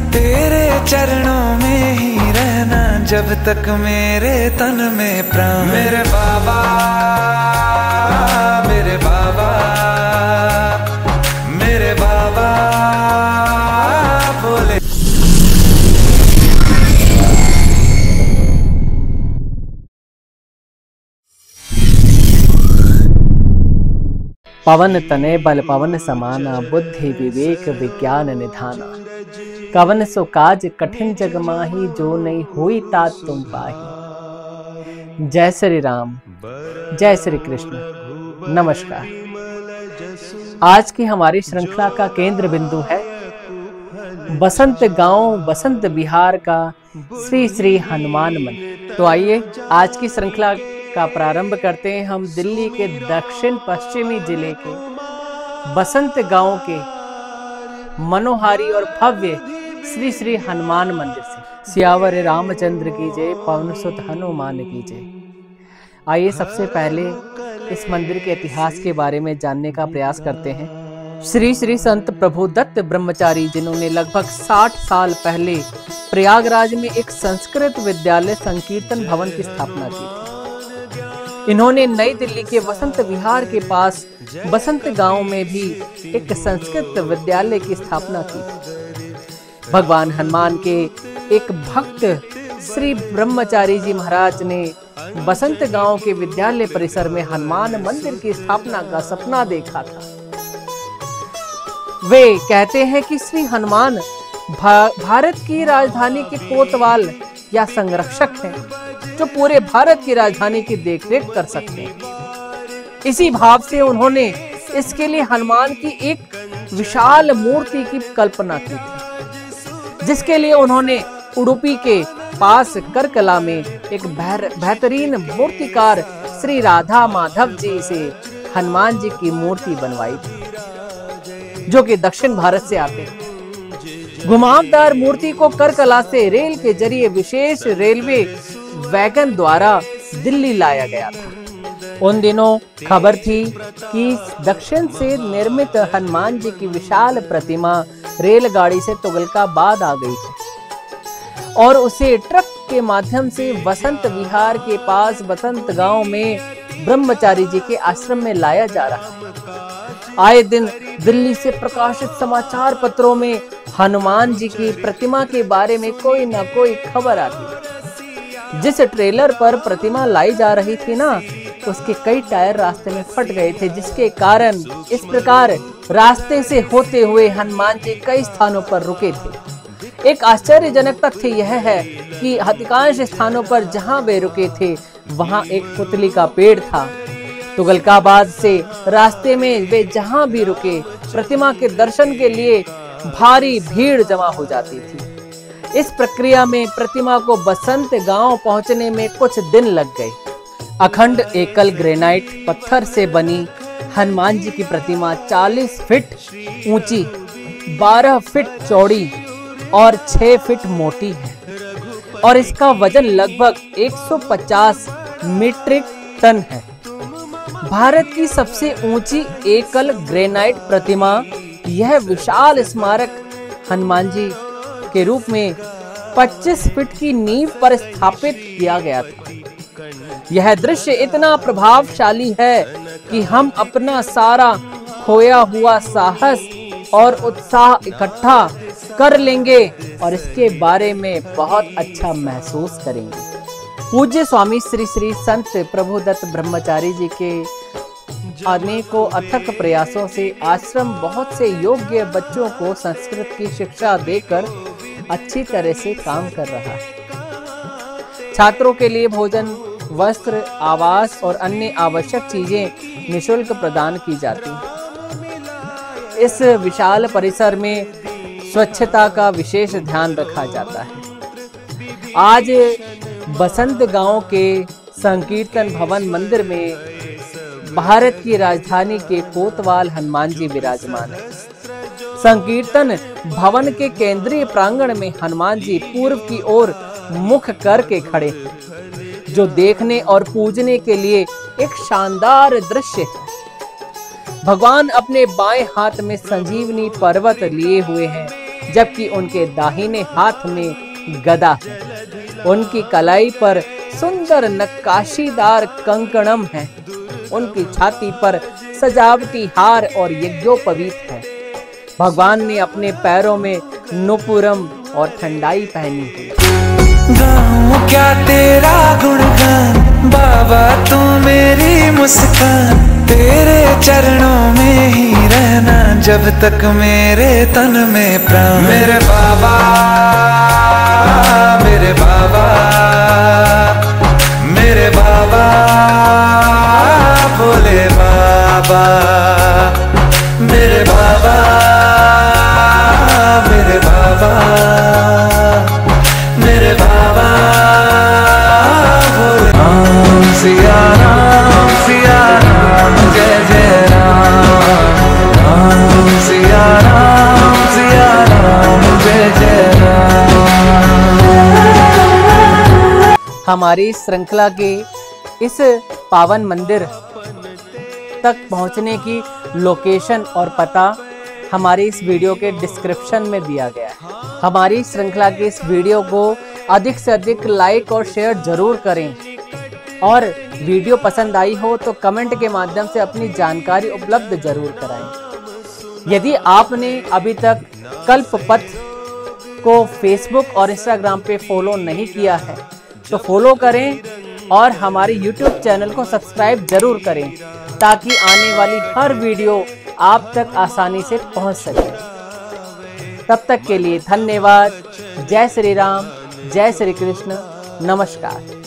तेरे चरणों में ही रहना जब तक मेरे तन में प्राण। मेरे बाबा, मेरे बाबा, मेरे बाबा बोले। पवन तनय बल पवन समाना, बुद्धि विवेक विज्ञान निधाना। कवन सो काज कठिन जग माही, जो नहीं हुई तात तुम पाही। जय श्री राम, जय श्री कृष्ण। नमस्कार। आज की हमारी श्रृंखला का केंद्र बिंदु है बसंत गांव बसंत बिहार का श्री श्री हनुमान मंदिर। तो आइए आज की श्रृंखला का प्रारंभ करते हैं हम दिल्ली के दक्षिण पश्चिमी जिले के बसंत गांव के मनोहारी और भव्य श्री श्री हनुमान मंदिर से। सियावर रामचंद्र की जय, पवन सुत हनुमान की जय। आइए सबसे पहले इस मंदिर के इतिहास के बारे में जानने का प्रयास करते हैं। श्री श्री संत प्रभुदत्त ब्रह्मचारी, जिन्होंने लगभग 60 साल पहले प्रयागराज में एक संस्कृत विद्यालय संकीर्तन भवन की स्थापना की थी। इन्होंने नई दिल्ली के बसंत विहार के पास बसंत गांव में भी एक संस्कृत विद्यालय की स्थापना की। भगवान हनुमान के एक भक्त श्री ब्रह्मचारी जी महाराज ने बसंत गांव के विद्यालय परिसर में हनुमान मंदिर की स्थापना का सपना देखा था। वे कहते हैं कि श्री हनुमान भारत की राजधानी के कोतवाल या संरक्षक हैं, जो पूरे भारत की राजधानी की देखरेख कर सकते हैं। इसी भाव से उन्होंने इसके लिए हनुमान की एक विशाल मूर्ति की कल्पना की थी, जिसके लिए उन्होंने उडुपी के पास करकला में एक बेहतरीन मूर्तिकार श्री राधा माधव जी से हनुमान जी की मूर्ति बनवाई थी, जो कि दक्षिण भारत से आते हैं। घुमावदार मूर्ति को करकला से रेल के जरिए विशेष रेलवे वैगन द्वारा दिल्ली लाया गया था। उन दिनों खबर थी कि दक्षिण से निर्मित हनुमान जी की विशाल प्रतिमा रेलगाड़ी से तुगलकाबाद आ गई थी और उसे ट्रक के माध्यम से बसंत विहार के पास बसंत गांव में ब्रह्मचारी जी के आश्रम में लाया जा रहा है। आए दिन दिल्ली से प्रकाशित समाचार पत्रों में हनुमान जी की प्रतिमा के बारे में कोई ना कोई खबर आती। जिस ट्रेलर पर प्रतिमा लाई जा रही थी ना, उसके कई टायर रास्ते में फट गए थे, जिसके कारण इस प्रकार रास्ते से होते हुए हनुमान जी कई स्थानों पर रुके थे। एक आश्चर्यजनक तथ्य यह है कि अधिकांश स्थानों पर जहां वे रुके थे वहां एक पुतली का पेड़ था। तुगलकाबाद से रास्ते में वे जहां भी रुके, प्रतिमा के दर्शन के लिए भारी भीड़ जमा हो जाती थी। इस प्रक्रिया में प्रतिमा को बसंत गांव पहुंचने में कुछ दिन लग गए। अखंड एकल ग्रेनाइट पत्थर से बनी हनुमान जी की प्रतिमा 40 फीट ऊंची, 12 फीट चौड़ी और 6 फीट मोटी है और इसका वजन लगभग 150 मीट्रिक टन है। भारत की सबसे ऊंची एकल ग्रेनाइट प्रतिमा, यह विशाल स्मारक हनुमान जी के रूप में 25 फीट की नींव पर स्थापित किया गया था। यह दृश्य इतना प्रभावशाली है कि हम अपना सारा खोया हुआ साहस और उत्साह इकट्ठा कर लेंगे और इसके बारे में बहुत अच्छा महसूस करेंगे। पूज्य स्वामी श्री श्री संत प्रभुदत्त ब्रह्मचारी जी के अनेकों अथक प्रयासों से आश्रम बहुत से योग्य बच्चों को संस्कृत की शिक्षा देकर अच्छी तरह से काम कर रहा है। छात्रों के लिए भोजन, वस्त्र, आवास और अन्य आवश्यक चीजें निःशुल्क प्रदान की जाती हैं। इस विशाल परिसर में स्वच्छता का विशेष ध्यान रखा जाता है। आज बसंत गांव के संकीर्तन भवन मंदिर में भारत की राजधानी के कोतवाल हनुमान जी विराजमान है। संकीर्तन भवन के केंद्रीय प्रांगण में हनुमान जी पूर्व की ओर मुख करके खड़े हैं, जो देखने और पूजने के लिए एक शानदार दृश्य है। भगवान अपने बाएं हाथ में संजीवनी पर्वत लिए हुए हैं जबकि उनके दाहिने हाथ में गदा है। उनकी कलाई पर सुंदर नक्काशीदार कंकणम है। उनकी छाती पर सजावटी हार और यज्ञोपवीत है। भगवान ने अपने पैरों में नुपुरम और ठंडाई पहनी है। गाऊं क्या तेरा गुणगान बाबा, तू मेरी मुस्कान। तेरे चरणों में ही रहना जब तक मेरे तन में प्राण। मेरे बाबा, मेरे बाबा, मेरे बाबा, भोले बाबा, मेरे बाबा, मेरे बाबा, मेरे बाबा, भोले। राम सिया राम, सिया राम, जय जय राम। राम सिया राम, सिया राम, जय जय राम। हमारी श्रृंखला के इस पावन मंदिर तक पहुंचने की लोकेशन और पता हमारी इस वीडियो के डिस्क्रिप्शन में दिया गया है। हमारी श्रृंखला की इस वीडियो को अधिक से अधिक लाइक और शेयर जरूर करें, और वीडियो पसंद आई हो तो कमेंट के माध्यम से अपनी जानकारी उपलब्ध जरूर कराएं। यदि आपने अभी तक कल्प पथ को फेसबुक और इंस्टाग्राम पे फॉलो नहीं किया है तो फॉलो करें, और हमारे यूट्यूब चैनल को सब्सक्राइब जरूर करें ताकि आने वाली हर वीडियो आप तक आसानी से पहुंच सके। तब तक के लिए धन्यवाद। जय श्री राम, जय श्री कृष्ण, नमस्कार।